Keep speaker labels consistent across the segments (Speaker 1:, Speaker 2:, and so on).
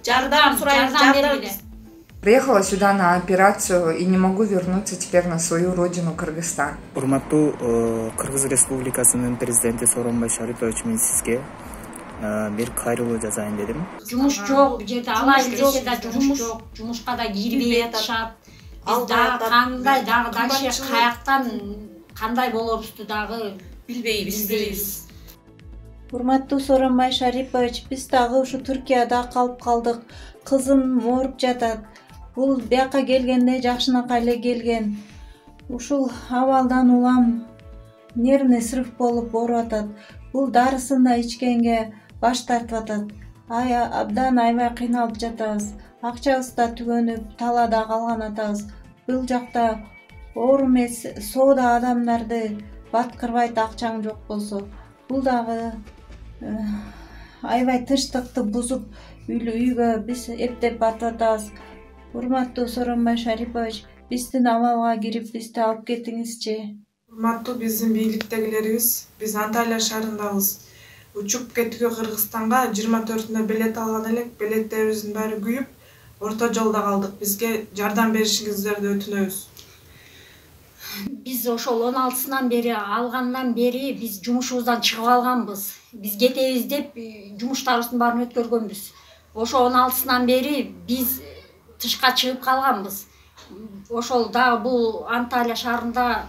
Speaker 1: жардам бергиле.
Speaker 2: Приехала сюда на операцию и не могу вернуться теперь на свою родину, Кыргызстан.
Speaker 3: Урматтуу Кыргыз Республикасынын президенти Сооронбай Шарипович, мен сизге бир кайрылуу жазайын дедим.
Speaker 1: Жумуш жок, бул жерде алайын десе да жумуш жок, жумушка да кирбей атышат. Биз дагы кандай дальше каяктан кандай болорубузду дагы билбейбиз.
Speaker 4: Урматтуу Сооронбай Шарипович, биз дагы ушу Түркияда калып калдык. Кызым ооруп жатат. Бул бияка келгенде жакшынакай эле келген. Ушул абалдан улам нервный срыв болуп ооруп атат. Бул дарысын да ичкенге баш тартып атат. Абдан аябай кыйналып жатабыз. Акчабыз да түгөнүп, талаада калган атабыз. Бул жакта оор эмес, соода адамдарды баткырбайт акчаң жок болсо. Бул дагы аябай тынчтыкты бузуп, үйгө биз эптеп батып атабыз. Урматтуу Сооронбай Шарипович, биздин абалга кирип, бизди алып кетиңизчи.
Speaker 5: Урматтуу биздин бийликтегилерибиз, биз Анталия шаарындабыз. Учуп кетүүгө Кыргызстанга 24-нө билет алган элек, билеттерибиздин баары күйүп, орто жолдо калдык. Бизге жардам беришиңиздерди өтүнөбүз.
Speaker 1: Биз ошол 16-сынан бери алгандан бери биз жумушубуздан чыгып алганбыз. Биз кетебиз деп жумуштарыбыздын баарын өткөргөнбүз. Ошо 16-сынан бери биз тышка чыгып калганбыз. Ошол дагы бул Анталия шаарында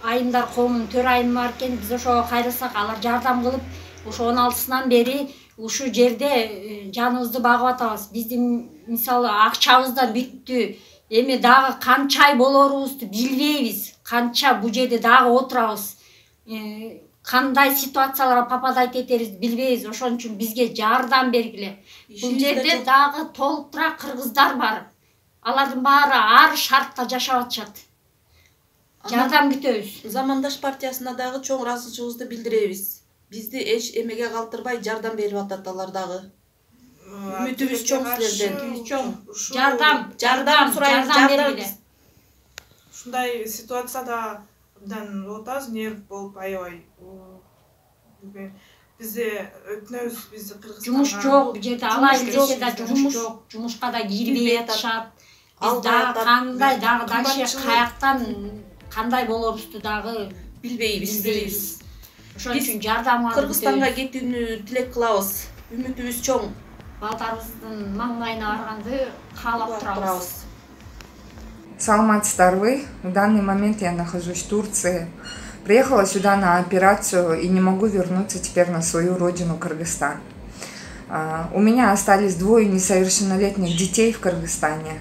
Speaker 1: айымдар коомунун төр айымы бар экен. Биз ошого кайрылсак, алар жардам кылып, ошо 16-сынан бери ушул жерде жаныбызды багып атабыз. Биздин мисалы акчабыз да бүттү. Эми дагы канча ай болорубузду билбейбиз. Канча бул жерде дагы отурабыз. Кандай ситуацияларга попадать этерибизди билбейбиз. Ошон үчүн бизге жардам бергиле. Бул жерде дагы толтура кыргыздар бар. Алардын баары ар шартта жашап атышат. Жардам күтөбүз.
Speaker 6: Замандаш партиясына дагы чоң ыраазычылыгыбызды билдиребиз. Бизди эч эмеге калтырбай жардам берип атат алар дагы. Үмүтүбүз чоң силерден.
Speaker 1: Жардам бергиле.
Speaker 5: Ушундай ситуацияда абдан отабыз, нерв болуп аябай. Бизде өтүнөбүз, бизди Кыргызстанга.
Speaker 1: Жумуш жок, бул жерде алайын десе да жумуш жок, жумушка да кирбей атышат. Биз дагы кандай дальше каяктан кандай болорубузду дагы билбейбиз. Ошон үчүн жардамга
Speaker 6: Кыргызстанга кетүүнү тилек кылабыз. Үмүтүбүз чоң.
Speaker 1: Балдарыбыздын маңдайына барганды каалап турабыз.
Speaker 2: Саламатсыздарбы? В данный момент я нахожусь в Турции. Приехала сюда на операцию и не могу вернуться теперь на свою родину, Кыргызстан. У меня остались 2 несовершеннолетних детей в Кыргызстане.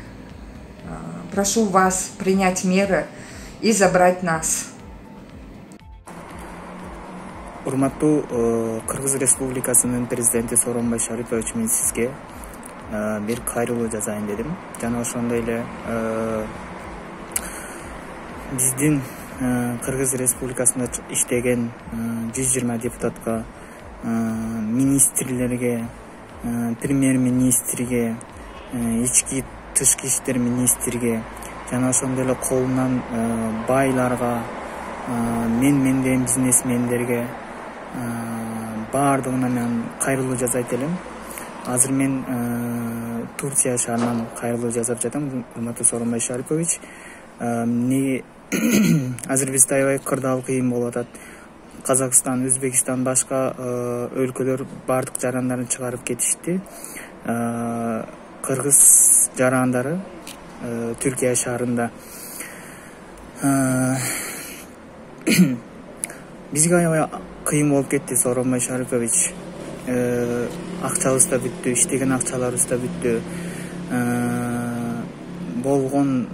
Speaker 2: Прошу вас принять меры и забрать нас.
Speaker 3: Урматтуу Кыргыз Республикасынын президенти Сооронбай Шарипович, мен сизге бир кайрылуу жазайын дедим. Жана ошондой эле биздин Кыргыз Республикасында иштеген 120 депутатка, министрлерге, премьер-министрге, ички тышкы иштер министрге, жана ошондой эле колунан байларга, менден бизнесмендерге баардыгына мен кайрылуу жасайт элем. Азыр мен Турция шаарынан кайрылуу жасап жатам. Урматтуу Сооронбай Шарипович, азыр бизде аябай кырдаал кыйын болуп атат. Казакстан, Өзбекстан, башка өлкөлөр баардык жарандарын чыгарып кетишти. Кыргыз жарандары Түркия шаарында бизге аябай кыйын болуп кетти. Сооронбай Шарипович, акчабыз да бүттү, иштеген акчаларыбыз да бүттү. Болгон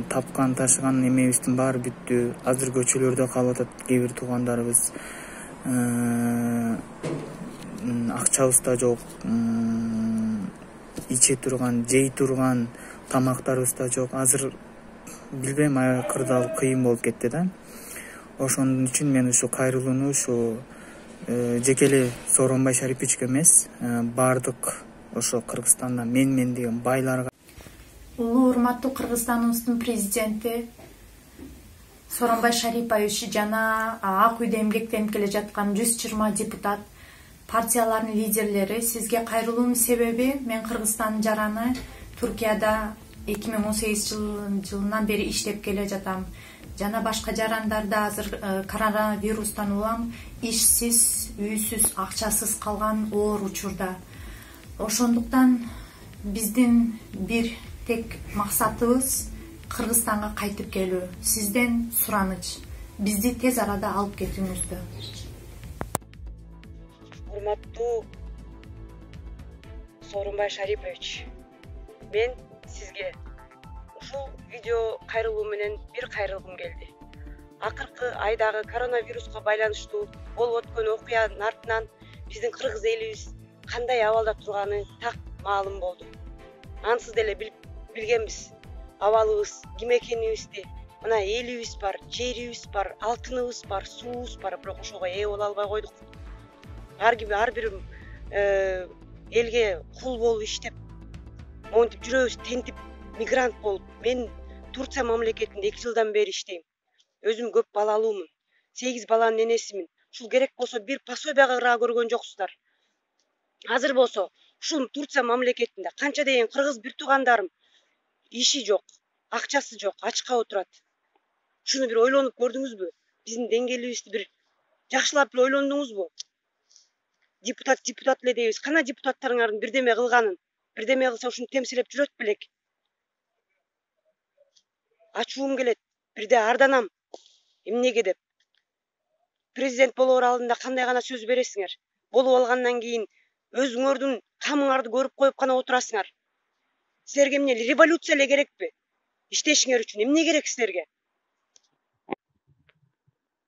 Speaker 3: тапкан ташыган эмебиздин баары бүттү. Азыр көчөлөрдө калып атат кээ бир туугандарыбыз. Акчабыз да жок, иче турган, жей турган тамактарыбыз да жок. Азыр билбейм, аябай кырдаал кыйын болуп кетти да. Ошон үчүн мен ушу кайрылууну ушу жеке эле Сооронбай Шариповичке эмес, баардык ошо Кыргызстанда мен деген байларга.
Speaker 7: Улуу урматтуу Кыргызстаныбыздын президенти Сооронбай Шарипович жана Ак үйдө эмгектенип келе жаткан 120 депутат партиялардын лидерлери, сизге кайрылуумдун себеби мен Кыргызстандын жараны Түркияда 2018 жылынан бери иштеп келе жатам. Жана башка жарандарда азыр коронавирустан улам ишсиз, үйсүз, акчасыз калган оор учурда. Ошондуктан биздин бир тек максатыбыз Кыргызстанга кайтып келүү. Сизден сураныч, бизди тез арада алып кетүүңүздү.
Speaker 8: Урматтуу Сооронбай Шарипович, мен сизге ушул видео кайрылуу менен бир кайрылгым келди. Акыркы айдагы коронавируска байланыштуу болуп өткөн окуянын артынан биздин кыргыз элибиз кандай абалда турганы так маалым болду. Ансыз деле билгенбиз абалыбыз ким экенибизди. Мына элибиз бар, жерибиз бар, алтыныбыз бар, суубуз бар, бирок ошого ээ боло албай койдук. Ар бир элге кул болуп иштеп, монтип жүрөбүз, тентип мигрант болуп. Мен Турция мамлекетинде 2 жылдан бери иштейм. Өзүм көп балалуумун. 8 баланын энесимин. Ушул керек болсо бир пособияга көргөн жоксуздар. Азыр болсо ушул Турция мамлекетинде канча деген кыргыз бир туугандарым иши жок, акчасы жок, ачка отурат. Шуну бир ойлонуп көрдүңүзбү? Биздин деңгээлибизди бир жакшылап бир ойлондуңузбу? Депутат эле дейбиз. Кана депутаттарыңардын бирдеме кылганын? Бирдеме кылса ушуну темсилеп жүрөт белек. Ачуум келет. Бирде арданам. Эмнеге деп? Президент болоор алдында кандай гана сөз бересиңер? Болуп алгандан кийин өзүңөрдүн камыңарды көрүп коюп гана отурасыңар. Силерге эмне революция эле керекпи? Иштешиңер үчүн эмне керек силерге?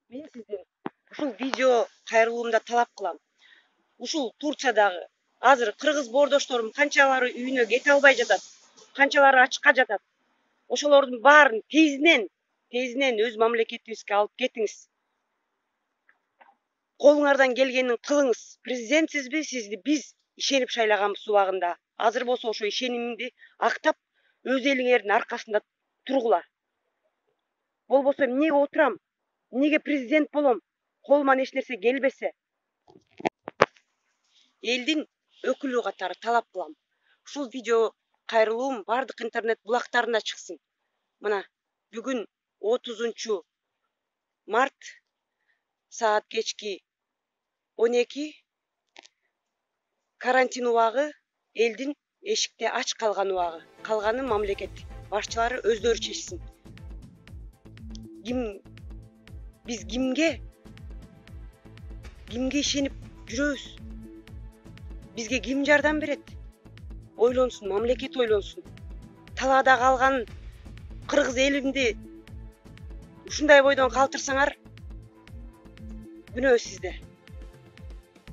Speaker 8: Мен сизден ушул видео кайрылуумда талап кылам. Ушул Турциядагы азыр кыргыз боордошторум канчалары үйүнө кете албай жатат, канчалары ачка жатат. Ошолордун баарын тезинен өз мамлекетибизге алып кетиңиз. Колуңардан келгенин кылыңыз. Президентсизби, сизди биз ишенип шайлаганбыз убагында. Азыр болсо ошо ишенимимди актап, өз элиңердин аркасында тургула. Болбосо эмнеге отурам? Эмнеге президент болом? Колуман эч нерсе келбесе. Элдин өкүлү катары талап кылам. Ушул видео кайрылуум бардык интернет булактарына чыксын. Мына бүгүн 30 март саат кечки 12 карантин убагы, элдин эшикте ач калган убагы. Калганы мамлекет башчылары өздөрү чечсин. Биз кимге ишенип жүрөбүз? Бизге ким жардам берет? Ойлонсун, мамлекет ойлонсун. Талаада калган кыргыз элимди ушундай бойдон калтырсаңар, күнөө сизде.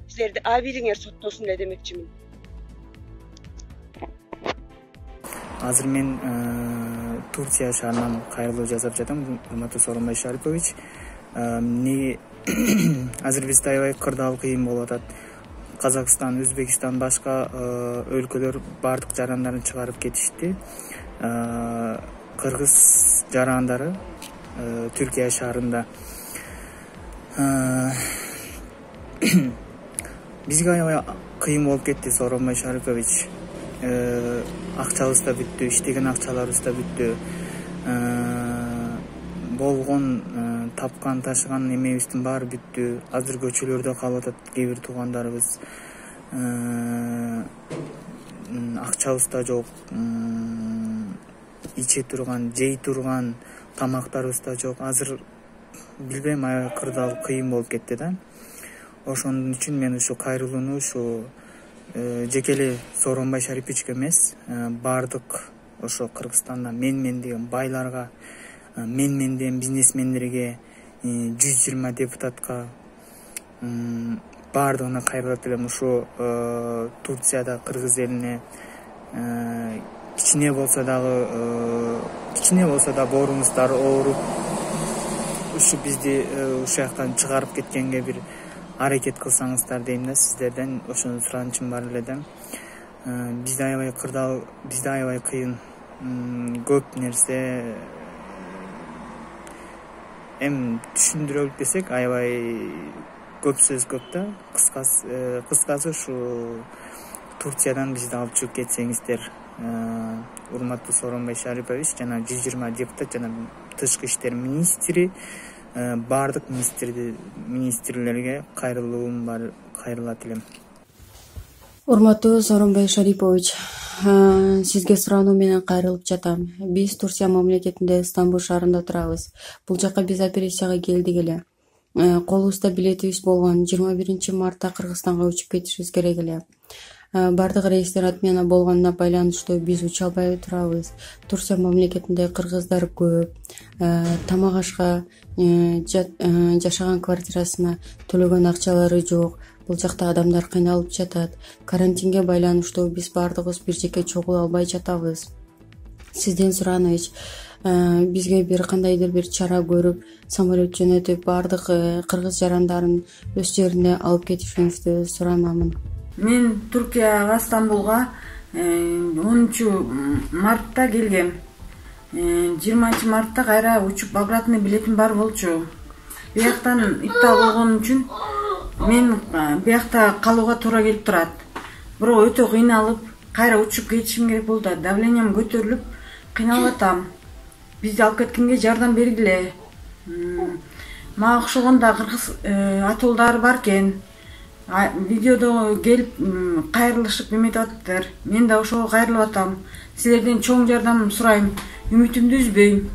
Speaker 8: Силерди абилиңер соттосун эле демекчимин.
Speaker 3: Азыр мен Турция шаарынан кайрылуу жасап жатам, урматтуу Сооронбай Шарипович. Азыр бизде аябай кырдаал кыйын болуп атат. Казакстан, Өзбекстан, башка өлкөлөр бардык жарандарын чыгарып кетишти. Кыргыз жарандары Түркия шаарында. Бизге аябай кыйын болуп кетти, Сооронбай Шарипович. Акчабыз да бүттү, иштеген акчаларыбыз да бүттү. Болгон тапкан, ташыган эмебиздин баары бүттү. Азыр көчөлөрдө калып атат кээ бир туугандарыбыз. Акчабыз да жок. Иче турган, жей турган тамактарыбыз да жок. Азыр билбейм, аябай кырдаал кыйын болуп кетти да. Ошондун үчүн мен ушу кайрылууну ушу жеке эле Сооронбай Шариповичке эмес, бардык ошо Кыргызстанда мен деген байларга, мен деген бизнесмендерге, 120 депутатка бардыгына кайрылат элем. Ушу Турцияда кыргыз элине кичине болсо да бооруңуздар ооруп, ушу бизди ушул жактан чыгарып кеткенге бир аракет кылсаңыздар дейм да сиздерден. Ошону суранычым бар эле да. Бизде аябай кырдаал, бизде аябай кыйын, көп нерсе. Түшүндүрө билбесек, аябай көп сөз көп да. Кыскасы ушу Турциядан бизди алып чыгып кетсеңиздер, урматтуу Сооронбай Шарипович жана 120 депутат жана тышкы иштер министри, баардык министрлерге кайрылат элем.
Speaker 9: Урматтуу Сооронбай Шарипович, сизге суроонуу менен кайрылып жатам. Биз Турция мамлекетинде Стамбул шаарында турабыз. Бул жака биз операцияга келдик эле. Колубузда билетибиз болгон 21 мартта Кыргызстанга учуп кетишибиз керек эле. Бардык рейстер отмена болгонуна байланыштуу биз уча албай турабыз. Турция мамлекетинде кыргыздар көп. Тамак ашка, жашаган квартирасына төлөгөн акчалары жок. Бул жакта адамдар кыйналып жатат. Карантинге байланыштуу биз бардыгыбыз бир жеке чогулуп албай жатабыз. Сизден сураныч, бизге бир кандайдыр бир чара көрүп, самолет жөнөтүп, бардык кыргыз жарандарын өз жерине алып кетишиңизди сурамамын.
Speaker 10: Мен Туркияга, Стамбулга 10 мартта келгем. 20 мартта кайра учуп обратный билетим бар болчу. Бияктан иптал болгон үчүн мен биякта калууга туура келип турат. Бирок өтө кыйналып, кайра учуп кетишим керек болду. Давлением көтөрүлүп, кыйналып атам. Бизди алып кеткенге жардам бергиле. Мага окшогон да кыргыз атуулдар бар экен. Видеодо келип кайрылышып эметип атыптыр. Мен да ошого кайрылып атам. Силерден чоң жардам сурайм. Үмүтүмдү үзбөйм.